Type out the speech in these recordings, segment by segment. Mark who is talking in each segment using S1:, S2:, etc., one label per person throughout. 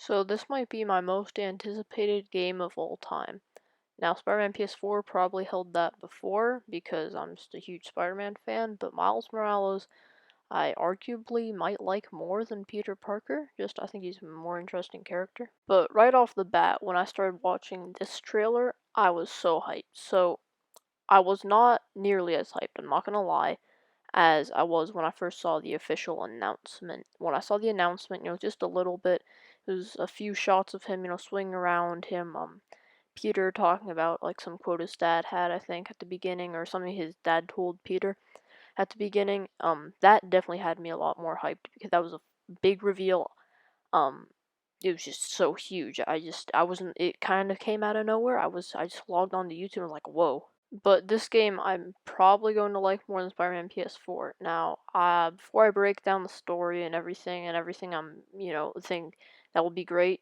S1: So this might be my most anticipated game of all time. Now, Spider-Man PS4 probably held that before because I'm just a huge Spider-Man fan, but Miles Morales I arguably might like more than Peter Parker. Just I think he's a more interesting character. But right off the bat, when I started watching this trailer, I was so hyped. So I was not nearly as hyped, I'm not gonna lie, as I was when I first saw the official announcement. When I saw the announcement, just a little bit, it was a few shots of him, swinging around him, Peter talking about like some quote his dad had, I think, at the beginning, or something his dad told Peter at the beginning. That definitely had me a lot more hyped because that was a big reveal. Um, it was just so huge. I wasn't. It kind of came out of nowhere. I just logged on to YouTube and was like, whoa. But this game I'm probably going to like more than Spider-Man PS4. Now, before I break down the story and everything think that will be great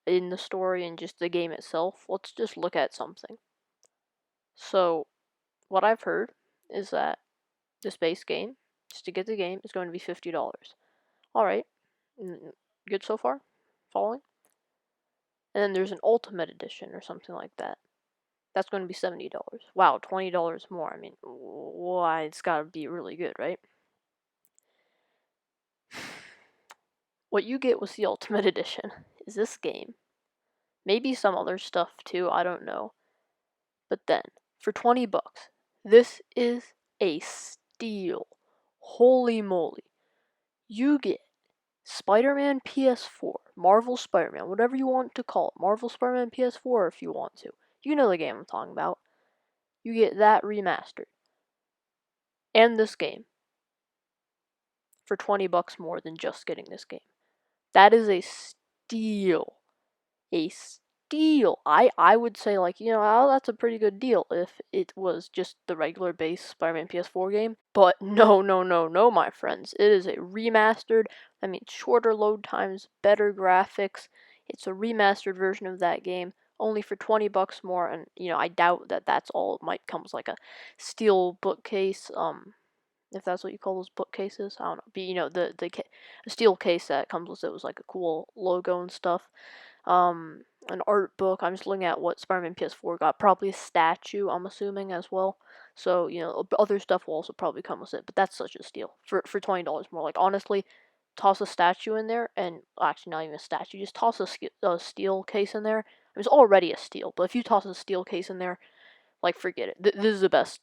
S1: in the story and just the game itself, let's just look at something. So, what I've heard is that this base game, just to get the game, is going to be $50. Alright, good so far? Following? And then there's an Ultimate Edition or something like that. That's going to be $70. Wow, $20 more. I mean, why? It's got to be really good, right? What you get with the Ultimate Edition is this game. Maybe some other stuff too, I don't know. But then, for $20, this is a steal. Holy moly. You get Spider-Man PS4, Marvel Spider-Man, whatever you want to call it. Marvel Spider-Man PS4 if you want to. You know the game I'm talking about. You get that remastered. And this game for $20 more than just getting this game. That is a steal. A steal. I would say oh, that's a pretty good deal if it was just the regular base Spider-Man PS4 game. But no, no, no, no, my friends. It is a remastered. I mean, shorter load times, better graphics. It's a remastered version of that game, only for $20 more. And I doubt that that's all it might come with, like a steel bookcase. If that's what you call those bookcases, I don't know. But the steel case that comes with it was like a cool logo and stuff. An art book. I'm just looking at what Spider-Man PS4 got. Probably a statue, I'm assuming, as well. So, other stuff will also probably come with it. But that's such a steal. For $20 more. Like, honestly, toss a statue in there, and actually, not even a statue, just toss a steel case in there. It's already a steal, but if you toss a steel case in there, like, forget it. This is the best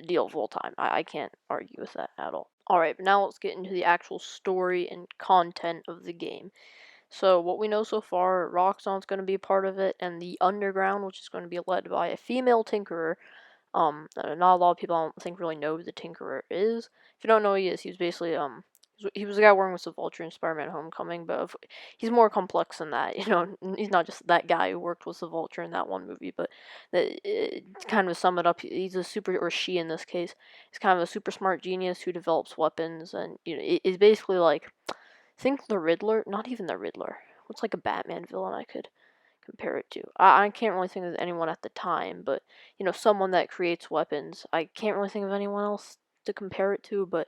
S1: deal of all time. I can't argue with that at all. Alright, but now let's get into the actual story and content of the game. So what we know so far, Roxxon's going to be a part of it, and the Underground, which is going to be led by a female Tinkerer. Not a lot of people I don't think really know who the Tinkerer is. If you don't know who he is, he's basically he was the guy working with the Vulture in Spider-Man: Homecoming, but he's more complex than that. He's not just that guy who worked with the Vulture in that one movie, but kind of sum it up, he's a super, or she in this case, is kind of a super smart genius who develops weapons, and is basically like, think the Riddler, not even the Riddler. What's like a Batman villain I could compare it to? I can't really think of anyone at the time, but someone that creates weapons. I can't really think of anyone else to compare it to, but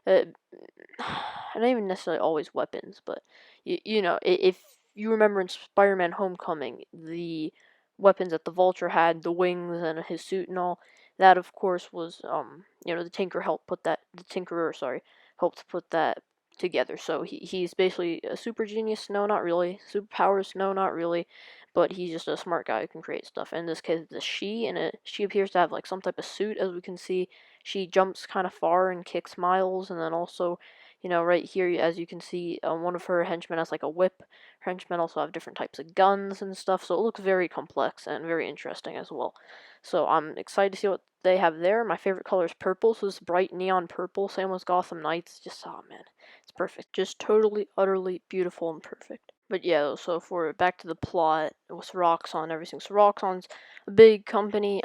S1: not even necessarily always weapons, but if you remember in Spider-Man: Homecoming, the weapons that the Vulture had, the wings and his suit and all, that of course was the Tinkerer, sorry, helped put that together. So he's basically a super genius. No, not really. Superpowers? No, not really. But he's just a smart guy who can create stuff. In this case, it's a she, and she appears to have like some type of suit, as we can see. She jumps kind of far and kicks miles, and then also, right here, as you can see, one of her henchmen has like a whip. Her henchmen also have different types of guns and stuff, so it looks very complex and very interesting as well. So I'm excited to see what they have there. My favorite color is purple, so this bright neon purple, same as Gotham Knights. Just, oh man, it's perfect. Just totally, utterly beautiful and perfect. But yeah, so for back to the plot with Roxxon and everything. So Roxxon's a big company.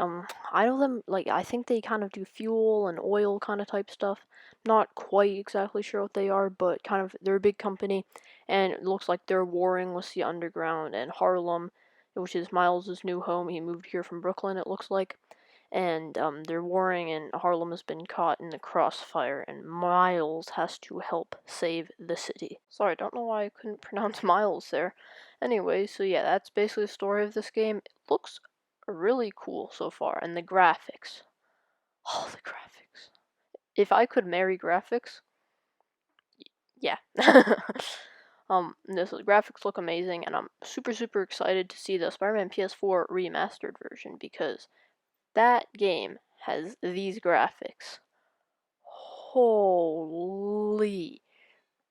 S1: I know them, like, I think they kind of do fuel and oil kind of type stuff. Not quite exactly sure what they are, but kind of, they're a big company, and it looks like they're warring with the Underground and Harlem, which is Miles' new home. He moved here from Brooklyn, it looks like. and they're warring, and Harlem has been caught in the crossfire, and Miles has to help save the city. Sorry, I don't know why I couldn't pronounce Miles there. Anyway, so yeah, that's basically the story of this game. It looks really cool so far, and the graphics. Oh, the graphics. If I could marry graphics, yeah. The graphics look amazing, and I'm super excited to see the Spider-Man PS4 remastered version, because that game has these graphics. Holy,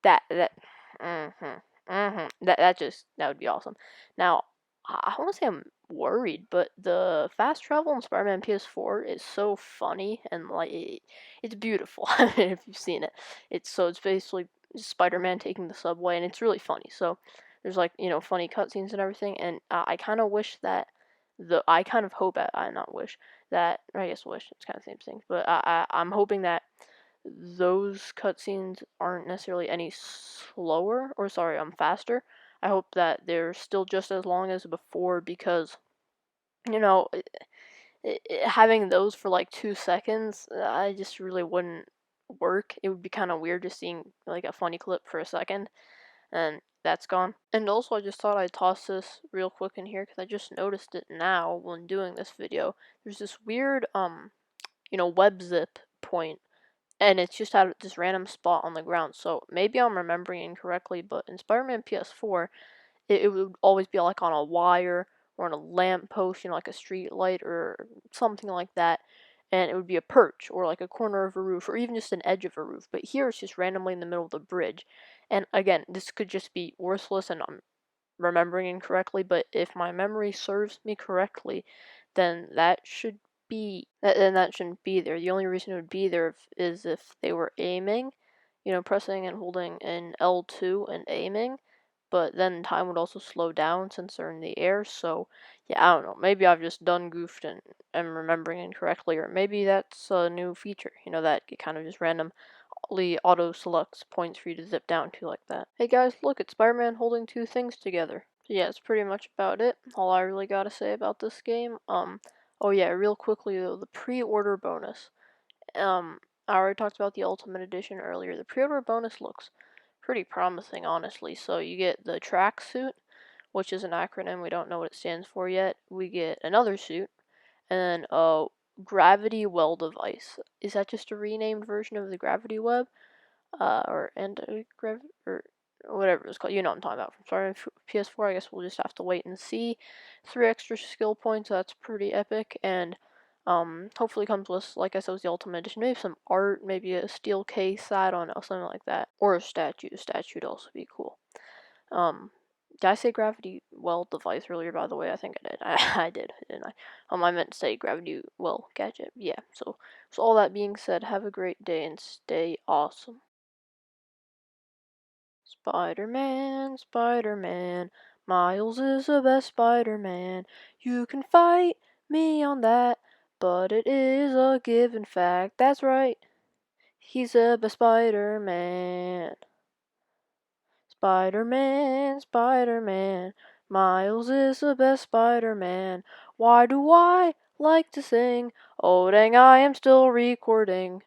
S1: that would be awesome. Now, I want to say I'm worried, but the fast travel in Spider-Man PS4 is so funny, and like it's beautiful. I mean, if you've seen it, it's basically Spider-Man taking the subway, and it's really funny. So there's like funny cutscenes and everything, and I kind of wish that I kind of hope I not wish that, or I guess wish, it's kind of the same thing, but I'm hoping that those cutscenes aren't necessarily any slower, or sorry, faster. I hope that they're still just as long as before, because you know having those for like 2 seconds, I just really wouldn't work. It would be kind of weird just seeing like a funny clip for a second, and that's gone. And also, I just thought I'd toss this real quick in here, because I just noticed it now when doing this video. There's this weird web zip point, and it's just at this random spot on the ground. So maybe I'm remembering incorrectly, but in Spider-Man PS4, it would always be like on a wire or on a lamp post, like a street light or something like that. And it would be a perch or like a corner of a roof or even just an edge of a roof. But here it's just randomly in the middle of the bridge. And again, this could just be worthless and I'm remembering incorrectly, but if my memory serves me correctly, then that shouldn't be there. The only reason it would be there is if they were aiming, pressing and holding in L2 and aiming, but then time would also slow down since they're in the air. So yeah, I don't know. Maybe I've just done goofed and am remembering incorrectly, or maybe that's a new feature. That it kind of just randomly auto selects points for you to zip down to like that. Hey guys, look, it's Spider-Man holding two things together. So yeah, that's pretty much about it. All I really gotta say about this game. Oh yeah, real quickly though, the pre-order bonus. I already talked about the Ultimate Edition earlier. The pre-order bonus looks pretty promising, honestly. So you get the tracksuit, which is an acronym. We don't know what it stands for yet. We get another suit, and then a gravity well device. Is that just a renamed version of the gravity web? Or anti-grav or whatever it's called. You know what I'm talking about. From Sorry, PS4. I guess we'll just have to wait and see. 3 extra skill points. That's pretty epic, and hopefully comes with, like I said, was the Ultimate Edition. Maybe some art, maybe a steel case. I don't know, something like that, or a statue. A statue would also be cool. Did I say gravity well device earlier? By the way, I think I did. I did, didn't I? I meant to say gravity well gadget. Yeah. So all that being said, have a great day and stay awesome. Spider-Man, Spider-Man, Miles is the best Spider-Man. You can fight me on that, but it is a given fact. That's right, he's the best Spider-Man. Spider-Man, Spider-Man, Miles is the best Spider-Man. Why do I like to sing? Oh dang, I am still recording.